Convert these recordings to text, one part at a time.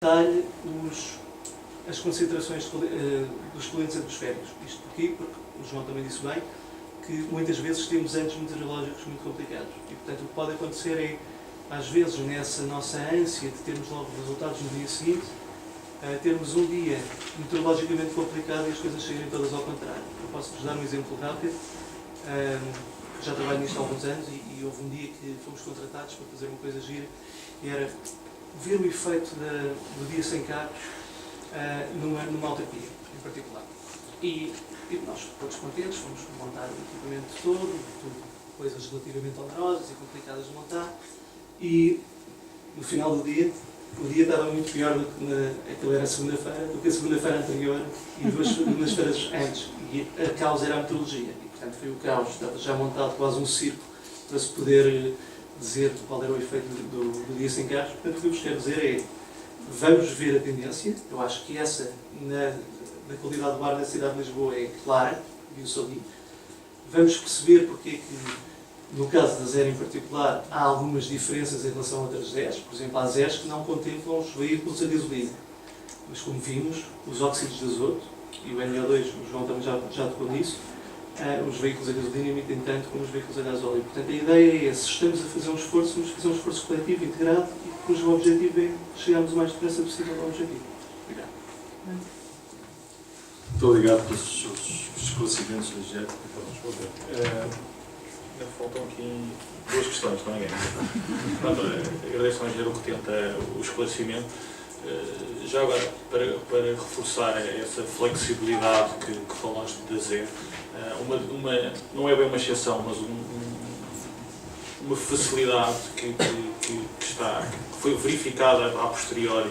detalhe as concentrações dos poluentes atmosféricos. Isto porquê? Porque o João também disse bem que muitas vezes temos anos meteorológicos muito complicados. E, portanto, o que pode acontecer é, às vezes, nessa nossa ânsia de termos logo resultados no dia seguinte, termos um dia meteorologicamente complicado e as coisas saírem todas ao contrário. Eu posso-vos dar um exemplo rápido. Já trabalho nisto há alguns anos e houve um dia que fomos contratados para fazer uma coisa gira, e era ver o efeito do dia sem carros numa autarquia, em particular. E nós, todos contentes, fomos montar o equipamento todo, coisas relativamente onerosas e complicadas de montar, e no final do dia, o dia estava muito pior do que aquilo era segunda-feira, do que a segunda-feira anterior e duas feiras antes. E a causa era a meteorologia. E, portanto, foi o caos, estava já montado quase um circo para se poder dizer qual era o efeito do dia sem carros. Portanto, o que eu vos quero dizer é, vamos ver a tendência. Eu acho que essa, na qualidade do ar da cidade de Lisboa, é clara, viu-se ali. Vamos perceber porque é que, no caso da ZER em particular, há algumas diferenças em relação a outras ZERs. Por exemplo, há ZERs que não contemplam os veículos a gasolina. Mas, como vimos, os óxidos de azoto e o NO2, o João também já tocou nisso, os veículos a gasolina emitem tanto como os veículos a gasóleo. Portanto, a ideia é, se estamos a fazer um esforço, vamos fazer um esforço coletivo, integrado, e cujo objetivo é chegarmos o mais depressa possível ao objetivo. Obrigado. Muito obrigado pelos esclarecimentos, Ligiane. Faltam aqui duas questões, não é? Agradeço ao engenheiro que tenta o esclarecimento. Já agora, para reforçar essa flexibilidade que falaste da ZER, não é bem uma exceção, mas uma facilidade que foi verificada a posteriori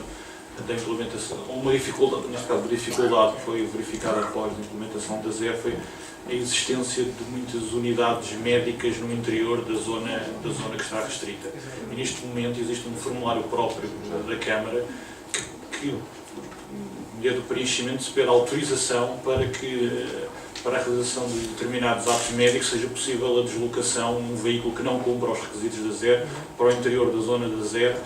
da implementação, uma dificuldade, neste caso, uma dificuldade que foi verificada após a implementação da ZER, foi a existência de muitas unidades médicas no interior da zona que está restrita. E neste momento existe um formulário próprio da Câmara que mediante o preenchimento, se pede autorização para a realização de determinados atos médicos seja possível a deslocação de um veículo que não cumpra os requisitos da ZER para o interior da zona da ZER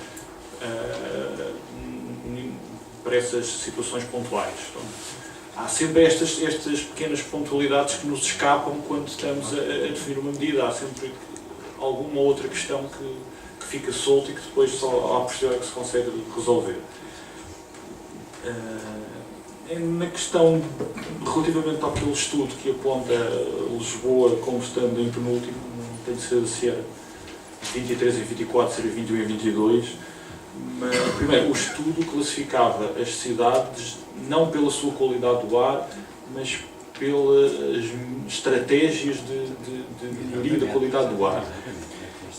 para essas situações pontuais. Então, há sempre estas pequenas pontualidades que nos escapam quando estamos a definir uma medida. Há sempre alguma outra questão que fica solta e que depois só à posteriori que se consegue resolver. Na questão relativamente àquele estudo que aponta Lisboa como estando em penúltimo, tem de ser se era 23 e 24, seria 21 e 22, mas, primeiro, o estudo classificava as cidades não pela sua qualidade do ar, mas pelas estratégias de melhoria da qualidade do ar.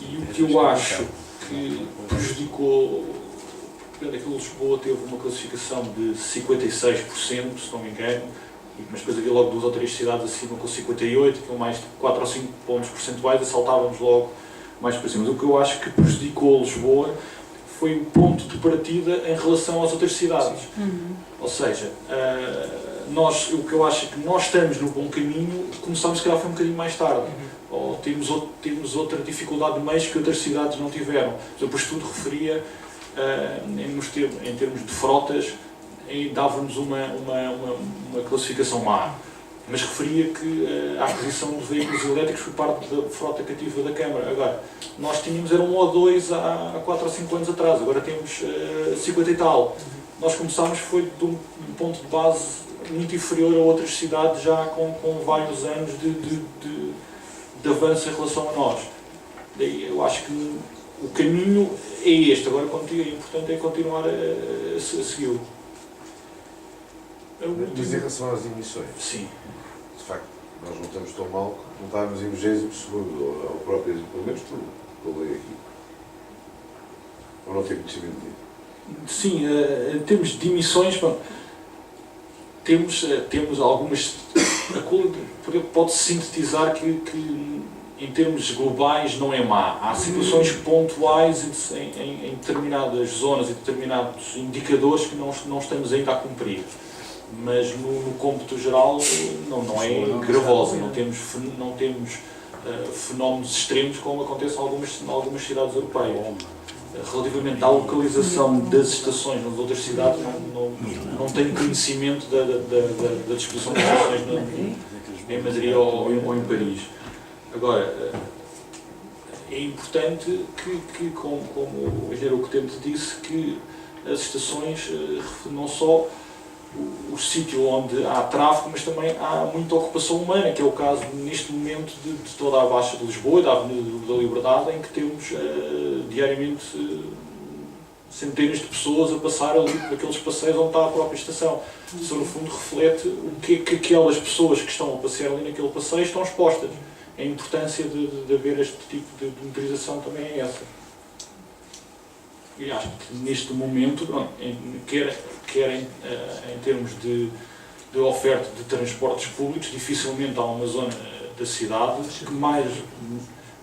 E o que eu acho que prejudicou, aquilo de Lisboa teve uma classificação de 56%, se não me engano, mas depois havia logo 2 ou 3 cidades acima com 58%, com mais de 4 ou 5 pontos percentuais, e saltávamos logo mais para cima. Mas o que eu acho que prejudicou Lisboa foi o ponto de partida em relação às outras cidades. Ou seja, o que eu acho é que nós estamos no bom caminho, começámos se calhar foi um bocadinho mais tarde. Ou temos outra dificuldade de meios que outras cidades não tiveram. Por exemplo, o estudo referia, em termos de frotas, dava-nos uma classificação má. Mas referia que a aquisição de veículos elétricos foi parte da frota cativa da Câmara. Agora, nós tínhamos, era 1 ou 2 há 4 ou 5 anos atrás, agora temos 50 e tal. Nós começámos foi de um ponto de base muito inferior a outras cidades, já com vários anos de avanço em relação a nós. Daí eu acho que o caminho é este, agora o importante é continuar a segui-lo. Mas em relação às emissões, sim. De facto, nós não estamos tão mal que não estávamos em 20º segundo, ao próprio, pelo menos tudo, que eu leio aqui. Ou não tem conhecimento disso? Sim, em termos de emissões, bom, temos algumas... Pode-se sintetizar que em termos globais não é má. Há situações pontuais em determinadas zonas e determinados indicadores que não estamos ainda a cumprir. Mas no cômputo geral não é gravosa, não temos fenómenos extremos como acontece em algumas cidades europeias. Relativamente à localização das estações nas outras cidades, não tenho conhecimento da disposição das estações em Madrid ou em Paris. Agora, é importante que como o engenheiro Coutinho disse, que as estações, não só o sítio onde há tráfego, mas também há muita ocupação humana, que é o caso neste momento de toda a Baixa de Lisboa, da Avenida da Liberdade, em que temos diariamente centenas de pessoas a passar ali por aqueles passeios onde está a própria estação. Isso no fundo reflete o que aquelas pessoas que estão a passear ali naquele passeio estão expostas. A importância de haver este tipo de motorização também é essa. E acho que neste momento, quer em termos de oferta de transportes públicos, dificilmente há uma zona da cidade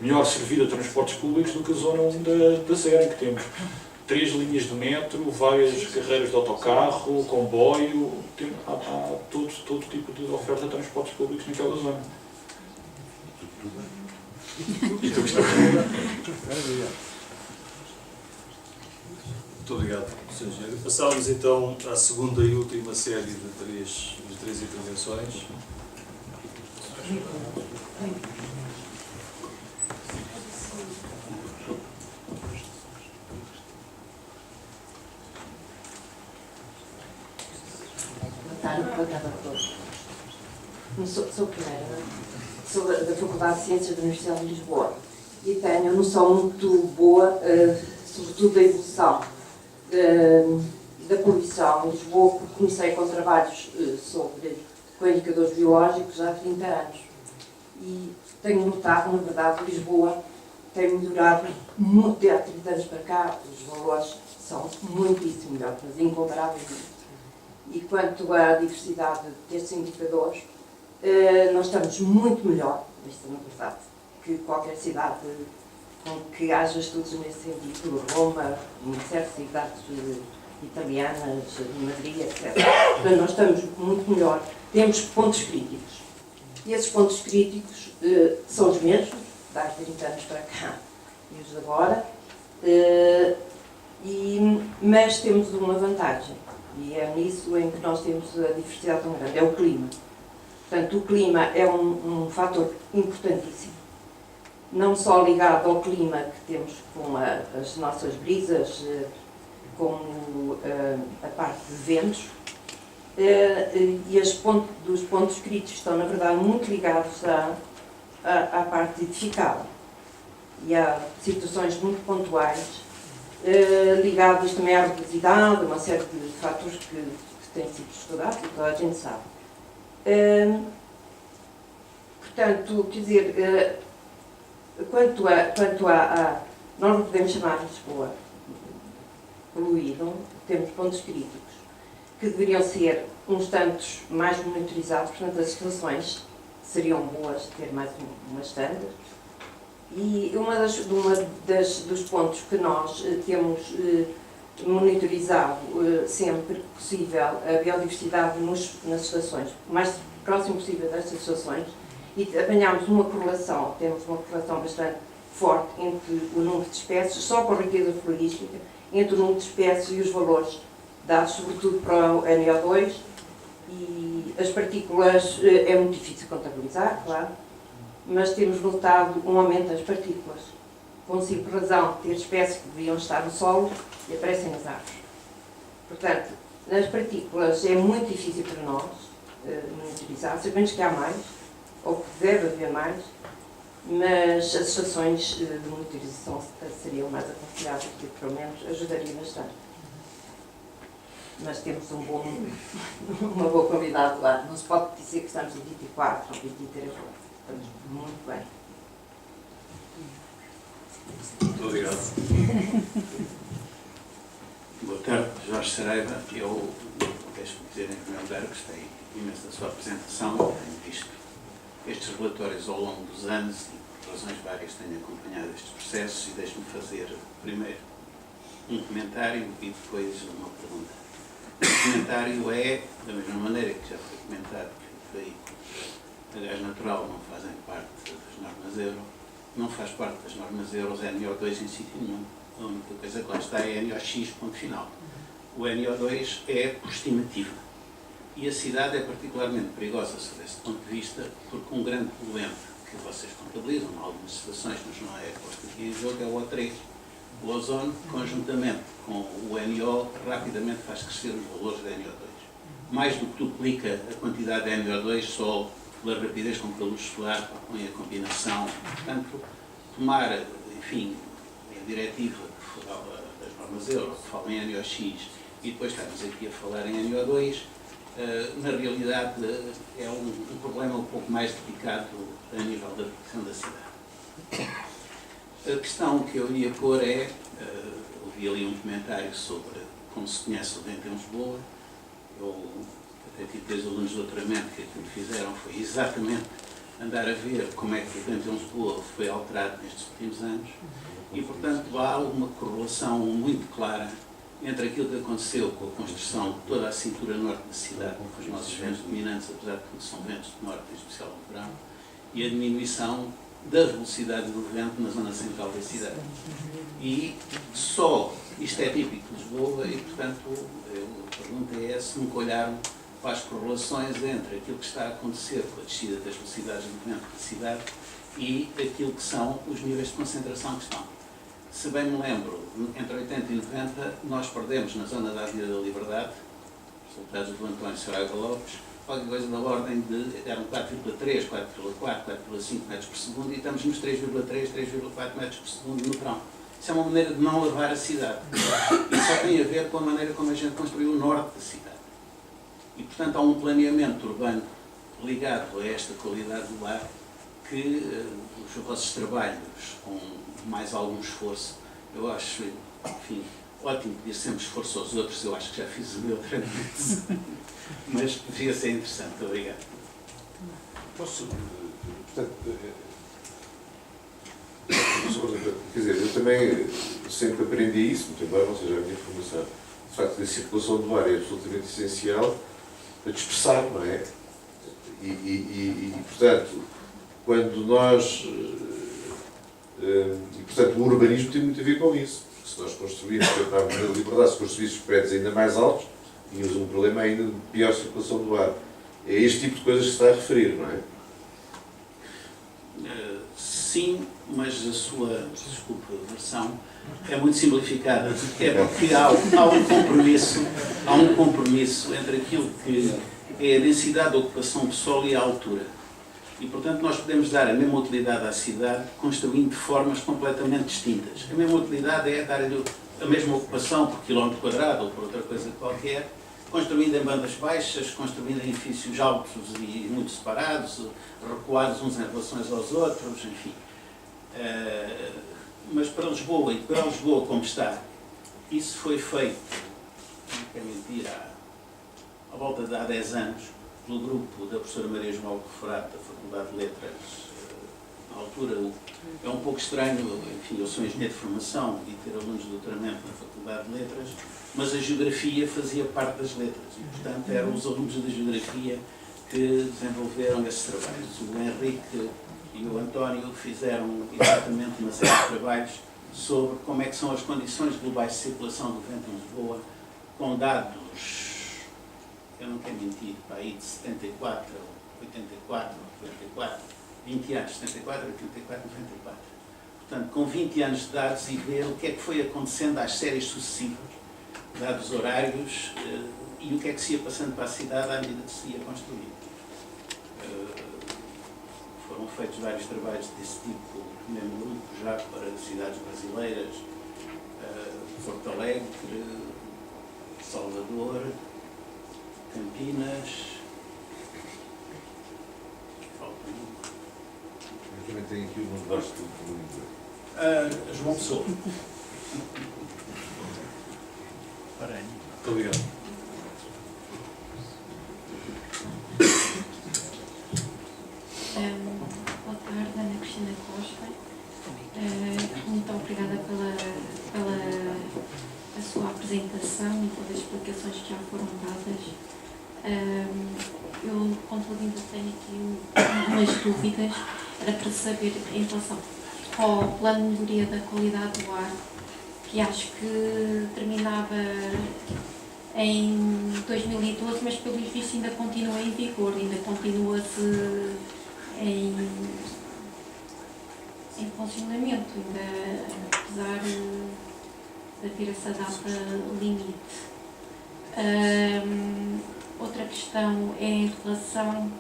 melhor servida a transportes públicos do que a zona 1 da Zero, em que temos 3 linhas de metro, várias carreiras de autocarro, comboio, há todo tipo de oferta de transportes públicos naquela zona. E tu gostas? Muito obrigado, Sr. Engenheiro. Passamos então à segunda e última série de três intervenções. Boa tarde a todos. Sou primeira, sou da Faculdade de Ciências da Universidade de Lisboa e tenho noção muito boa, sobretudo da evolução da poluição em Lisboa, porque comecei com trabalhos com indicadores biológicos há 30 anos. E tenho notado, na verdade, que Lisboa tem melhorado muito de há 30 anos para cá, os valores são muitíssimo melhores, mas incomparavelmente. E quanto à diversidade destes indicadores, nós estamos muito melhor, isto é uma verdade, que qualquer cidade com que haja estudos nesse sentido, Roma, uma série de cidades italianas, Madrid, etc. Portanto, nós estamos muito melhor. Temos pontos críticos. E esses pontos críticos são os mesmos, de há 30 anos para cá e os de agora, mas temos uma vantagem. E é nisso em que nós temos a diversidade tão grande, é o clima. Portanto, o clima é um fator importantíssimo, não só ligado ao clima que temos com as nossas brisas, como a parte de ventos, e dos pontos críticos estão, na verdade, muito ligados à parte edificada. E há situações muito pontuais, ligadas também à rugosidade, uma série de fatores que têm sido estudados e toda a gente sabe. Portanto, quer dizer, quanto a nós não podemos chamar Lisboa poluído, temos pontos críticos que deveriam ser uns tantos mais monitorizados, portanto as estações seriam boas ter mais umas standard. E dos pontos que nós temos monitorizado sempre que possível a biodiversidade nas estações, o mais próximo possível destas estações, e apanhámos temos uma correlação bastante forte entre o número de espécies, só com a riqueza florística, entre o número de espécies e os valores dados sobretudo para o NO2, e as partículas é muito difícil contabilizar, claro, mas temos notado um aumento das partículas, com simples razão de ter espécies que deveriam estar no solo e aparecem nas árvores. Portanto, nas partículas é muito difícil para nós monitorizar, sabemos que há mais, ou que deve haver mais, mas as estações de monitorização seriam mais aconselháveis e pelo menos ajudaria bastante. Mas temos uma boa qualidade lá. Não se pode dizer que estamos em 24 ou 23 horas. Estamos muito bem. Muito obrigado. Boa tarde, Jorge Saraiva. Eu deixo-me dizer em primeiro lugar que gostei imenso da sua apresentação. Tenho visto estes relatórios ao longo dos anos e por razões várias tenho acompanhado estes processos e deixo-me fazer primeiro um comentário e depois uma pergunta. O comentário é, da mesma maneira que já foi comentado, que o veículo a gás natural não fazem parte das normas Euro, não faz parte das normas Euro NO2 em sítio nenhum. A única coisa que lá está é NOx, ponto final. O NO2 é por estimativa. E a cidade é particularmente perigosa sob esse ponto de vista, porque um grande problema que vocês contabilizam em algumas situações, mas não é posto aqui em jogo, é o O3. O ozono, conjuntamente com o NO, rapidamente faz crescer os valores da NO2. Mais do que duplica a quantidade de NO2 só pela rapidez com que a luz solar põe a combinação. Portanto, tomar, enfim, a diretiva que fala das normas euro, que fala em NOx, e depois estamos aqui a falar em NO2, na realidade é um problema um pouco mais delicado a nível da proteção da cidade. A questão que eu ia pôr é, ouvi ali um comentário sobre como se conhece o vento em Lisboa. Eu até tive 2 alunos de doutoramento que aquilo que fizeram foi exatamente andar a ver como é que o vento em Lisboa foi alterado nestes últimos anos e, portanto, há uma correlação muito clara entre aquilo que aconteceu com a construção de toda a cintura norte da cidade, com os nossos ventos dominantes, apesar de que são ventos de norte, em especial no verão, e a diminuição da velocidade do vento na zona central da cidade. E só isto é típico de Lisboa e, portanto, a pergunta é se nunca olharam para as correlações entre aquilo que está a acontecer com a descida das velocidades do vento da cidade e aquilo que são os níveis de concentração que estão. Se bem me lembro, entre 80 e 90, nós perdemos na zona da Avenida da Liberdade, resultados do António Saraiva Lopes, qualquer coisa da ordem de, eram 4,3, 4,4, 4,5 metros por segundo e estamos nos 3,3, 3,4 metros por segundo no verão. Isso é uma maneira de não lavar a cidade. Isso só tem a ver com a maneira como a gente construiu o norte da cidade. E, portanto, há um planeamento urbano ligado a esta qualidade do ar que os vossos trabalhos, com mais algum esforço, eu acho, enfim, ótimo pedir sempre esforço aos outros, eu acho que já fiz o meu durante isso, mas devia ser interessante. Obrigado. Posso, portanto, quer dizer, eu também sempre aprendi isso, muito embora não seja a minha formação. De facto, a circulação do ar é absolutamente essencial para dispersar, não é? E portanto, quando nós... E, portanto, o urbanismo tem muito a ver com isso. Porque se nós construímos, para a Avenida da Liberdade, se construíssemos prédios ainda mais altos, tínhamos um problema ainda de pior circulação do ar. É este tipo de coisas que se está a referir, não é? Sim, mas a sua, desculpa, versão é muito simplificada. É porque há um compromisso entre aquilo que é a densidade de ocupação do solo e a altura. E, portanto, nós podemos dar a mesma utilidade à cidade construindo de formas completamente distintas. A mesma utilidade é dar-lhe a mesma ocupação por quilómetro quadrado ou por outra coisa qualquer, construindo em bandas baixas, construindo em edifícios altos e muito separados, recuados uns em relação aos outros, enfim. Mas para Lisboa, e para Lisboa como está, isso foi feito, não quero mentir, à volta de há 10 anos, pelo grupo da professora Maria João Referato, da Faculdade de Letras. Na altura é um pouco estranho, enfim, eu sou engenheiro de formação e ter alunos de doutoramento na Faculdade de Letras, mas a geografia fazia parte das letras e, portanto, eram os alunos da geografia que desenvolveram esses trabalhos. O Henrique e o António fizeram exatamente uma série de trabalhos sobre como é que são as condições globais de circulação do vento em Lisboa, com dados, eu não quero mentir, para aí de 74, 84, 94, 20 anos, 74, 84, 94. Portanto, com 20 anos de dados e ver o que é que foi acontecendo às séries sucessivas, dados horários e o que é que se ia passando para a cidade à medida que se ia construindo. Foram feitos vários trabalhos desse tipo, no mesmo grupo, já para cidades brasileiras, Porto Alegre, Salvador, Campinas. Eu também tenho aqui o nome do Vasco. João Pessoa. Muito obrigado. Boa tarde, Ana Cristina Costa. Muito obrigada pela a sua apresentação e pelas explicações que já foram dadas. Eu, contudo, ainda tenho aqui umas dúvidas. Era para saber, em relação ao plano de melhoria da qualidade do ar, que acho que terminava em 2012, mas pelos vistos ainda continua em vigor, ainda continua-se em funcionamento, ainda, apesar de haver essa data limite. Outra questão é em relação,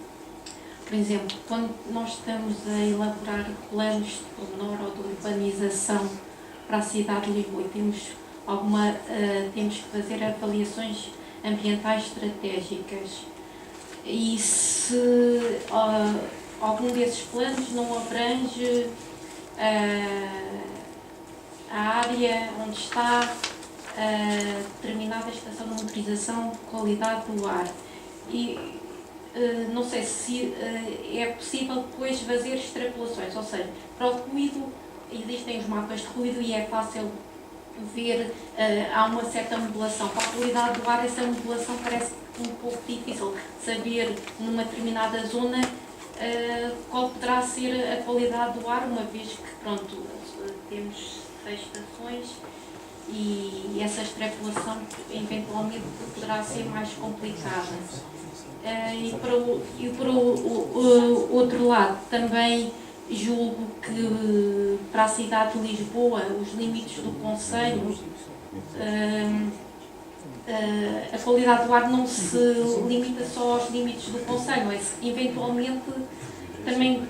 por exemplo, quando nós estamos a elaborar planos de pormenor ou de urbanização para a cidade de Lisboa, temos que fazer avaliações ambientais estratégicas. E se algum desses planos não abrange a área onde está determinada estação de monitorização de qualidade do ar. E não sei se é possível depois fazer extrapolações, ou seja, para o ruído existem os mapas de ruído e é fácil ver, há uma certa modulação. Para a qualidade do ar, essa modulação parece um pouco difícil saber numa determinada zona qual poderá ser a qualidade do ar, uma vez que, pronto, temos 6 estações e essa extrapolação eventualmente poderá ser mais complicada. E por outro lado, também julgo que para a cidade de Lisboa, os limites do concelho, a qualidade do ar não se limita só aos limites do concelho, eventualmente também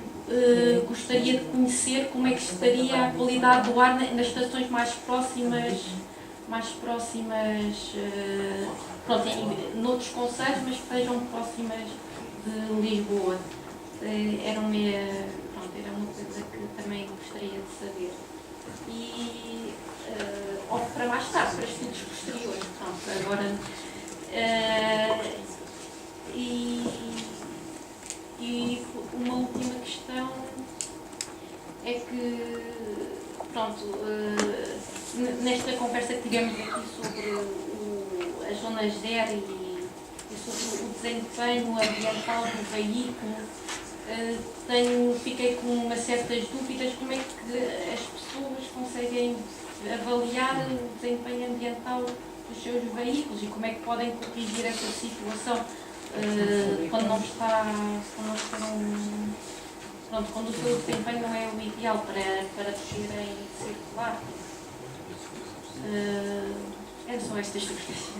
gostaria de conhecer como é que estaria a qualidade do ar nas estações mais próximas, pronto, noutros concelhos, mas que estejam próximas de Lisboa. Era uma coisa que também gostaria de saber. E ou para mais tarde, para estudos posteriores. Pronto, agora. E uma última questão é que, pronto, nesta conversa que tivemos aqui sobre as zonas ZER e sobre o desempenho ambiental do veículo, fiquei com umas certas dúvidas como é que as pessoas conseguem avaliar o desempenho ambiental dos seus veículos e como é que podem corrigir essa situação quando não está quando o seu desempenho não é o ideal para poderem circular. Eram só estas dúvidas.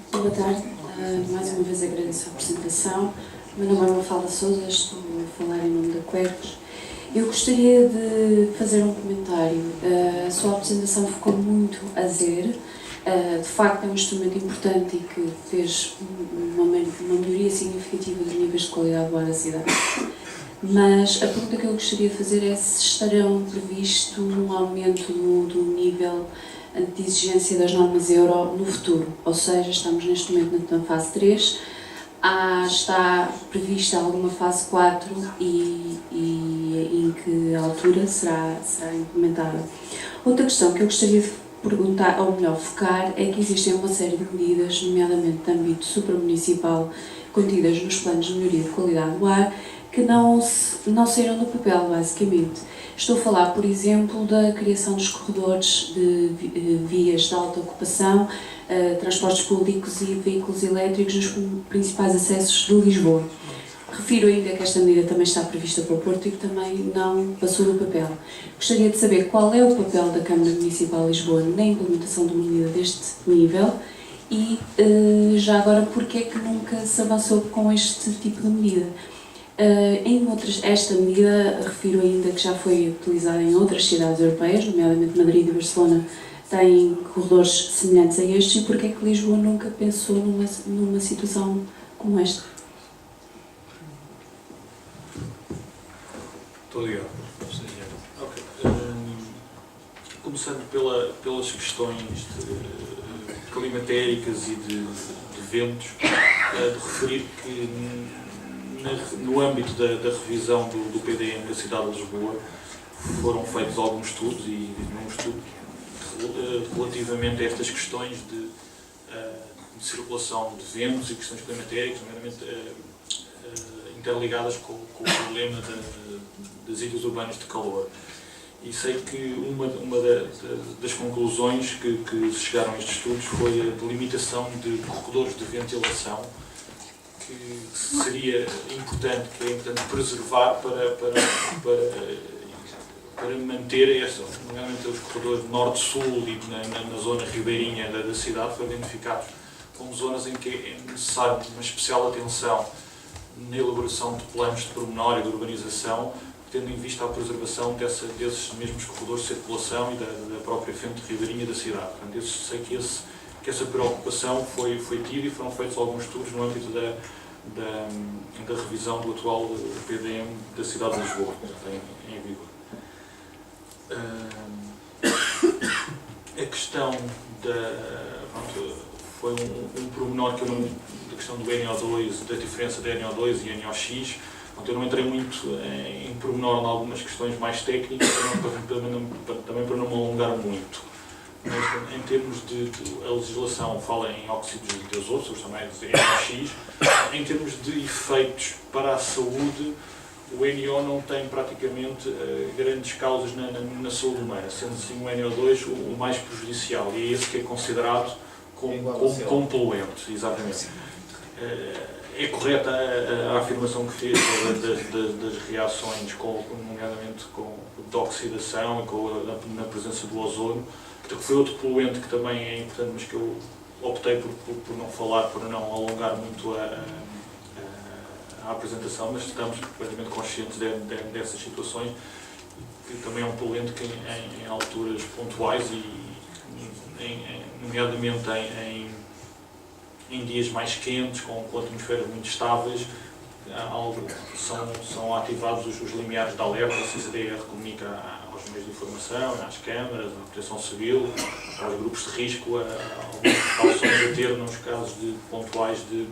Boa tarde, mais uma vez agradeço a apresentação. O meu nome é Mafalda Sousa, estou a falar em nome da Quercus. Eu gostaria de fazer um comentário. A sua apresentação ficou muito a zero. De facto é um instrumento importante e que fez uma melhoria significativa dos níveis de qualidade do ar da cidade. Mas a pergunta que eu gostaria de fazer é se estarão previsto um aumento do nível de exigência das normas Euro no futuro, ou seja, estamos neste momento na fase 3, está prevista alguma fase 4 e em que altura será implementada. Outra questão que eu gostaria de perguntar, ou melhor, focar, é que existem uma série de medidas, nomeadamente de âmbito supramunicipal, contidas nos planos de melhoria de qualidade do ar, que não saíram do papel, basicamente. Estou a falar, por exemplo, da criação dos corredores de vias de alta ocupação, transportes públicos e veículos elétricos nos principais acessos de Lisboa. Refiro ainda que esta medida também está prevista para o Porto e que também não passou do papel. Gostaria de saber qual é o papel da Câmara Municipal de Lisboa na implementação de uma medida deste nível e, já agora, porque é que nunca se avançou com este tipo de medida. Esta medida, refiro ainda que já foi utilizada em outras cidades europeias, nomeadamente Madrid e Barcelona, têm corredores semelhantes a estes, e porque é que Lisboa nunca pensou numa situação como esta? Muito obrigado. Okay. Começando pelas questões climatéricas e de ventos, de referir que no âmbito da revisão do PDM da cidade de Lisboa foram feitos alguns estudos e num estudo relativamente a estas questões de circulação de ventos e questões climatéricas, nomeadamente interligadas com o problema das ilhas urbanas de calor. E sei que uma das conclusões que se chegaram a estes estudos foi a delimitação de corredores de ventilação, que seria importante, preservar para manter nomeadamente os corredores norte-sul e na zona ribeirinha da cidade, foram identificados como zonas em que é necessário uma especial atenção na elaboração de planos de pormenor e de urbanização, tendo em vista a preservação desses mesmos corredores de circulação e da própria frente ribeirinha da cidade. Portanto, sei que essa preocupação foi tida e foram feitos alguns estudos no âmbito da revisão do atual PDM da cidade de Lisboa, que tem em vigor. A questão foi um pormenor que da questão do NO2, da diferença de NO2 e NOx. Eu não entrei muito em pormenor em algumas questões mais técnicas, também para não me alongar muito. Mas, em termos a legislação fala em óxidos de azoto, os chamados NOx. Em termos de efeitos para a saúde, o NO não tem praticamente grandes causas na saúde humana, sendo assim o NO2 o mais prejudicial, e é esse que é considerado como poluente, exatamente. É correta a afirmação que fez das reações, nomeadamente de oxidação e na presença do ozono, que foi outro poluente que também é importante, mas que eu optei por não falar, por não alongar muito a apresentação, mas estamos completamente conscientes dessas situações, que também é um poluente que em alturas pontuais e nomeadamente em dias mais quentes, com atmosferas muito estáveis, são ativados os limiares de alerta. A CCDR comunica aos meios de informação, às câmaras, à proteção civil, aos grupos de risco, algumas precauções a ter nos casos pontuais de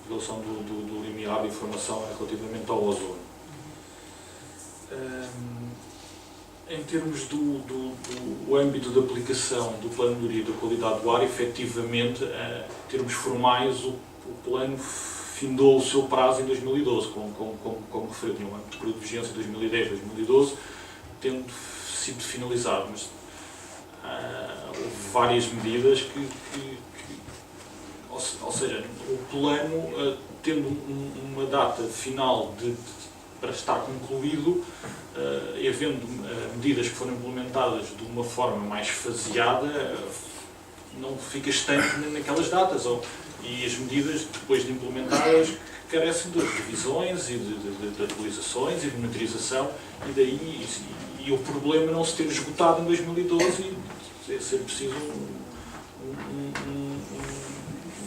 violação do limiar de informação relativamente ao ozono. Em termos do âmbito de aplicação do plano de melhoria da qualidade do ar, efetivamente, em termos formais, o plano findou o seu prazo em 2012, como referiu, tinha um âmbito de período de vigência 2010-2012, tendo sido finalizado, mas houve várias medidas ou seja, o plano, tendo uma data final para estar concluído, e havendo medidas que foram implementadas de uma forma mais faseada, não fica estanque naquelas datas, e as medidas, depois de implementadas, carecem de revisões e de atualizações e de monitorização, e o problema não se ter esgotado em 2012 e ser preciso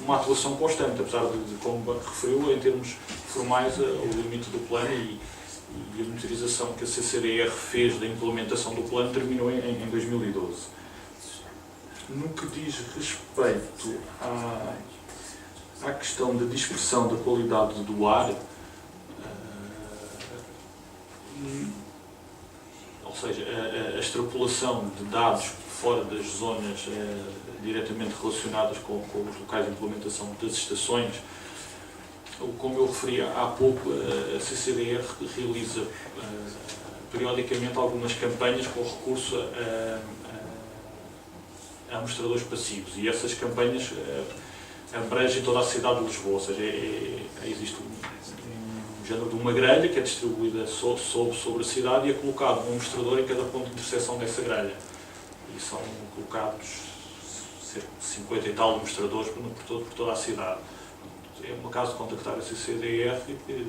uma atuação constante, apesar de como o banco referiu, em termos formais, o limite do plano e a monitorização que a CCDR fez da implementação do plano terminou em 2012. No que diz respeito à questão da dispersão da qualidade do ar, ou seja, a extrapolação de dados fora das zonas diretamente relacionadas com os locais de implementação das estações, como eu referi há pouco, a CCDR realiza periodicamente algumas campanhas com recurso a mostradores passivos, e essas campanhas abrangem toda a cidade de Lisboa, ou seja, existe um género de uma grelha que é distribuída sobre a cidade e é colocado um mostrador em cada ponto de interseção dessa grelha. E são colocados cerca de 50 e tal mostradores por toda a cidade. É um caso de contactar a CCDR, que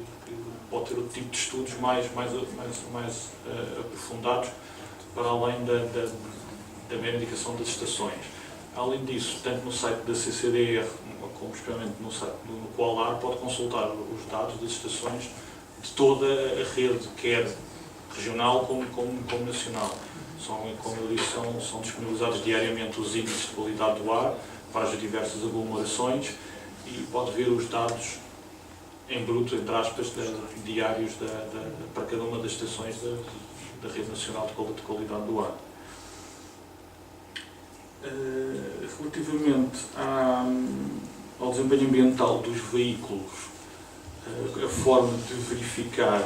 pode ter outro tipo de estudos mais aprofundados, para além da mera indicação das estações. Além disso, tanto no site da CCDR, como especialmente no site do Qualar, pode consultar os dados das estações de toda a rede, quer regional como nacional. Como eu disse, são disponibilizados diariamente os índices de qualidade do ar para as diversas aglomerações, e pode ver os dados em bruto, entre aspas, diários para cada uma das estações da Rede Nacional de Qualidade do Ar. Relativamente ao desempenho ambiental dos veículos, a forma de verificar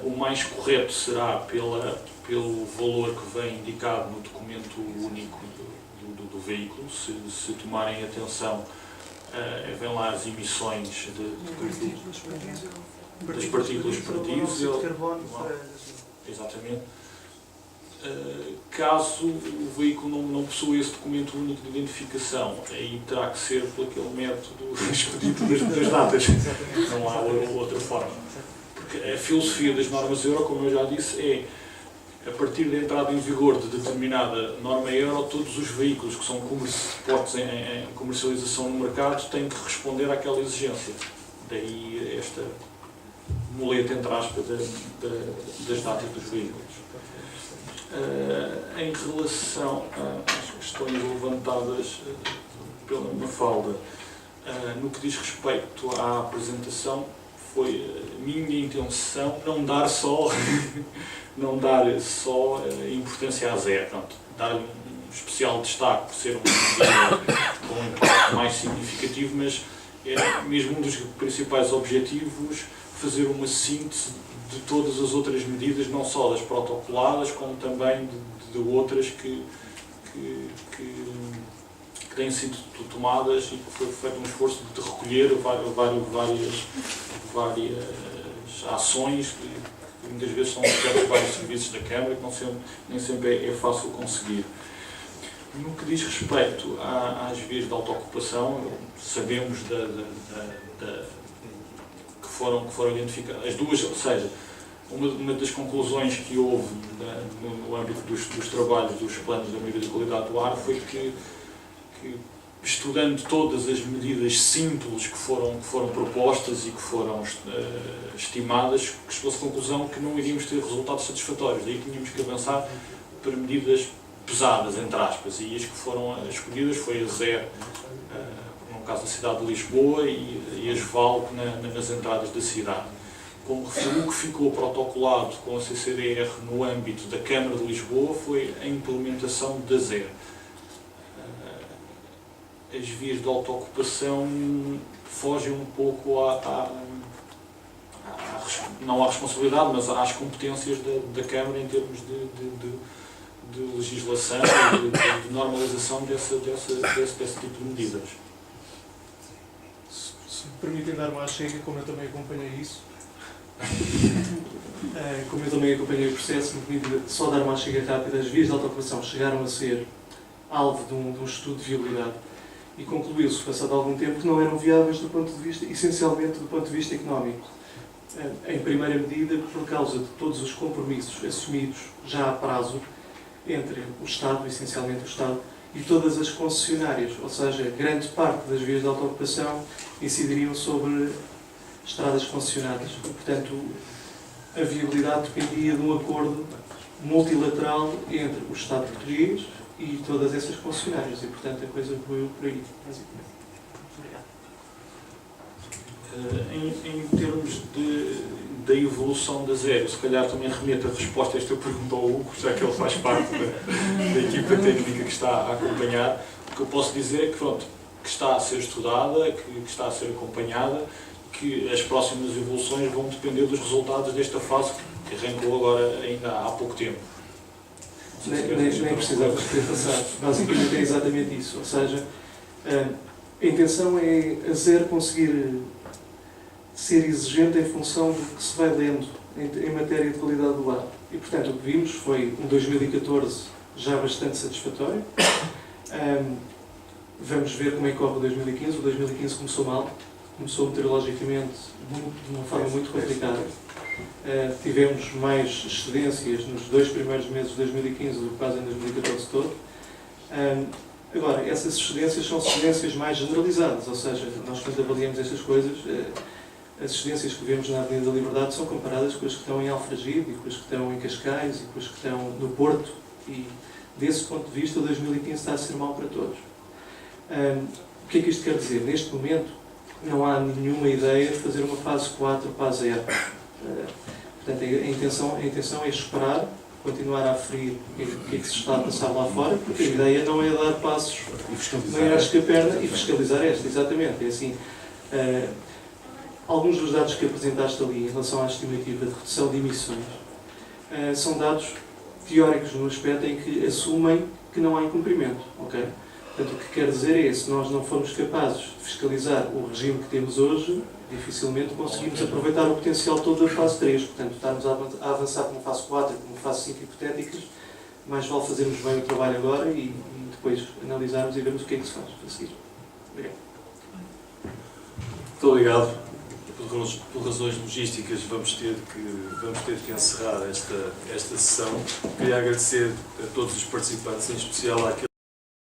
o mais correto será pelo valor que vem indicado no documento único do veículo. Se tomarem atenção, vêm lá as emissões das partículas para diesel. de carbono para... Exatamente. Caso o veículo não possua esse documento único de identificação, aí terá que ser por aquele método expedito das datas. Não há outra forma. Porque a filosofia das normas Euro, como eu já disse, é a partir da entrada em vigor de determinada norma Euro, todos os veículos que são postos em comercialização no mercado têm que responder àquela exigência. Daí esta muleta, entre aspas, das datas dos veículos. Em relação às questões levantadas pela Mafalda, no que diz respeito à apresentação, foi a minha intenção não dar só importância a zero, pronto, dar um especial destaque por ser um com um impacto mais significativo, mas é mesmo um dos principais objetivos fazer uma síntese de todas as outras medidas, não só das protocoladas, como também de outras que têm sido tomadas, e que foi feito um esforço de recolher várias ações que muitas vezes são ligadas a vários serviços da Câmara, que nem sempre é fácil conseguir. No que diz respeito às vias de autoocupação, sabemos que foram identificadas as duas, ou seja, uma das conclusões que houve no âmbito dos trabalhos dos planos da melhoria da qualidade do ar foi que estudando todas as medidas simples que foram propostas e que foram estimadas, que chegou-se à conclusão que não iríamos ter resultados satisfatórios. Daí tínhamos que avançar para medidas pesadas, entre aspas, e as que foram escolhidas foi a ZER, no caso da cidade de Lisboa, e as VAL nas entradas da cidade. Como referiu, o que ficou protocolado com a CCDR no âmbito da Câmara de Lisboa foi a implementação da ZER. As vias de autoocupação fogem um pouco não à responsabilidade, mas às competências da Câmara em termos de legislação e de normalização desse tipo de medidas. Se me permitem dar uma chega, como eu também acompanhei isso, como eu também acompanhei o processo, me permite só dar uma chega rápida. As vias de autoocupação chegaram a ser alvo de um estudo de viabilidade e concluiu-se, passado algum tempo, que não eram viáveis do ponto de vista, essencialmente do ponto de vista económico. Em primeira medida, por causa de todos os compromissos assumidos já a prazo entre o Estado, essencialmente o Estado, e todas as concessionárias, ou seja, grande parte das vias de autoocupação incidiriam sobre estradas concessionadas. E, portanto, a viabilidade dependia de um acordo multilateral entre o Estado português e todas essas concessionárias. E, portanto, a coisa evoluiu por aí, basicamente. Em termos da evolução da ZER, se calhar também remeto a resposta a esta pergunta ao Hugo, já que ele faz parte da equipa técnica que está a acompanhar. O que eu posso dizer é que, pronto, que está a ser estudada, que está a ser acompanhada, que as próximas evoluções vão depender dos resultados desta fase que arrancou agora ainda há pouco tempo. Nem precisava ter passado. Basicamente é exatamente isso. Ou seja, a intenção é a ZER conseguir ser exigente em função do que se vai lendo em matéria de qualidade do ar. E, portanto, o que vimos foi um 2014 já bastante satisfatório. Vamos ver como é que corre o 2015. O 2015 começou mal. Começou meteorologicamente de uma forma muito complicada. Tivemos mais excedências nos 2 primeiros meses de 2015 do que quase em 2014 todo. Agora, essas excedências são excedências mais generalizadas, ou seja, nós quando avaliamos estas coisas, as excedências que vemos na Avenida da Liberdade são comparadas com as que estão em Alfragide, e com as que estão em Cascais, e com as que estão no Porto, e desse ponto de vista o 2015 está a ser mau para todos. O que é que isto quer dizer? Neste momento não há nenhuma ideia de fazer uma fase 4 para a ZER. Portanto, a intenção é esperar, continuar a aferir o que é que se está a passar lá fora, porque a ideia não é dar passos maiores que a perna e fiscalizar esta, exatamente. É assim, Alguns dos dados que apresentaste ali em relação à estimativa de redução de emissões são dados teóricos no aspecto em que assumem que não há incumprimento, ok? Portanto, o que quer dizer é, se nós não formos capazes de fiscalizar o regime que temos hoje, dificilmente conseguimos aproveitar o potencial todo da fase 3. Portanto, estarmos a avançar com uma fase 4 e com uma fase 5 hipotéticas, mais vale fazermos bem o trabalho agora e depois analisarmos e vermos o que é que se faz a seguir. Obrigado. Muito obrigado. Por razões logísticas vamos ter que encerrar esta sessão. Queria agradecer a todos os participantes, em especial àqueles